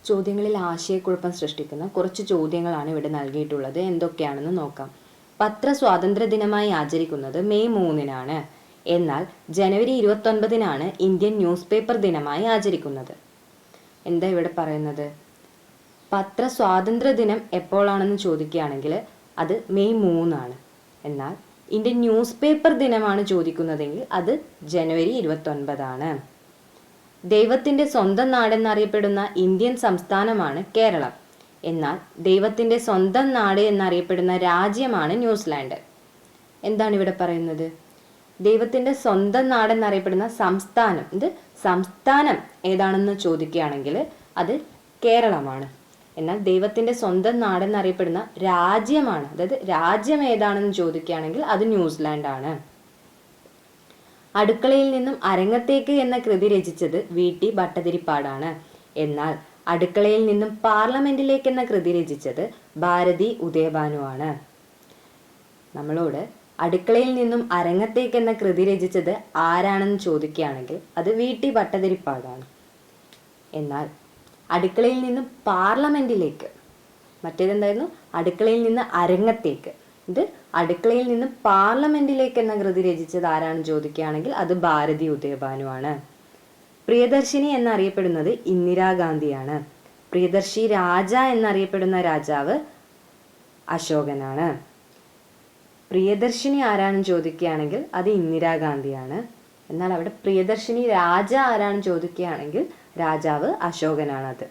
ചോദ്യങ്ങളിൽ ആശയക്കുഴപ്പം സൃഷ്ടിക്കുന്ന കുറച്ച് ചോദ്യങ്ങളാണ് ഇവിടെ നൽകിയിട്ടുള്ളത്. എന്തൊക്കെയാണെന്ന് നോക്കാം. പത്രസ്വാതന്ത്ര്യ ദിനമായി ആചരിക്കുന്നത് മെയ് 3-നാണ്. എന്നാൽ ജനുവരി 29-നാണ് ഇന്ത്യൻ ന്യൂസ് പേപ്പർ ദിനമായി ആചരിക്കുന്നത്. എന്താ ഇവിടെ പറയുന്നത്? പത്രസ്വാതന്ത്ര്യ ദിനം എപ്പോഴാണെന്ന് ചോദിക്കുകയാണെങ്കിൽ അത് മെയ് 3-ആണ്. എന്നാൽ ഇന്ത്യൻ ന്യൂസ് പേപ്പർ ദിനമാണ് ചോദിക്കുന്നതെങ്കിൽ അത് ജനുവരി 29-ആണ്. ദൈവത്തിൻ്റെ സ്വന്തം നാടെന്നറിയപ്പെടുന്ന ഇന്ത്യൻ സംസ്ഥാനമാണ് കേരളം. എന്നാൽ ദൈവത്തിൻ്റെ സ്വന്തം നാട് എന്നറിയപ്പെടുന്ന രാജ്യമാണ് ന്യൂസിലാൻഡ്. എന്താണ് ഇവിടെ പറയുന്നത്? ദൈവത്തിൻ്റെ സ്വന്തം നാടെന്നറിയപ്പെടുന്ന സംസ്ഥാനം, സംസ്ഥാനം ഏതാണെന്ന് ചോദിക്കുകയാണെങ്കിൽ അത് കേരളമാണ്. എന്നാൽ ദൈവത്തിൻ്റെ സ്വന്തം നാടെന്നറിയപ്പെടുന്ന രാജ്യമാണ്, അതായത് രാജ്യം ഏതാണെന്ന് ചോദിക്കുകയാണെങ്കിൽ അത് ന്യൂസിലാൻഡ് ആണ്. അടുക്കളയിൽ നിന്നും അരങ്ങത്തേക്ക് എന്ന കൃതി രചിച്ചത് VT ഭട്ടതിരിപ്പാടാണ്. എന്നാൽ അടുക്കളയിൽ നിന്നും പാർലമെന്റിലേക്ക് എന്ന കൃതി രചിച്ചത് ഭാരതി ഉദയഭാനുവാണ്. നമ്മളോട് അടുക്കളയിൽ നിന്നും അരങ്ങത്തേക്ക് എന്ന കൃതി രചിച്ചത് ആരാണെന്ന് ചോദിക്കുകയാണെങ്കിൽ അത് VT ഭട്ടതിരിപ്പാടാണ്. എന്നാൽ അടുക്കളയിൽ നിന്നും പാർലമെന്റിലേക്ക്, മറ്റേതെന്തായിരുന്നു? അടുക്കളയിൽ നിന്ന് അരങ്ങത്തേക്ക്. ഇത് അടുക്കളയിൽ നിന്ന് പാർലമെന്റിലേക്ക് എന്ന കൃതി രചിച്ചത് ആരാണെന്ന് ചോദിക്കുകയാണെങ്കിൽ അത് ഭാരതി ഉദയഭാനുവാണ്. പ്രിയദർശിനി എന്നറിയപ്പെടുന്നത് ഇന്ദിരാഗാന്ധിയാണ്. പ്രിയദർശി രാജ എന്നറിയപ്പെടുന്ന രാജാവ് അശോകനാണ്. പ്രിയദർശിനി ആരാണെന്ന് ചോദിക്കുകയാണെങ്കിൽ അത് ഇന്ദിരാഗാന്ധിയാണ്. എന്നാൽ അവിടെ പ്രിയദർശിനി രാജ ആരാണെന്ന് ചോദിക്കുകയാണെങ്കിൽ രാജാവ് അശോകനാണത്.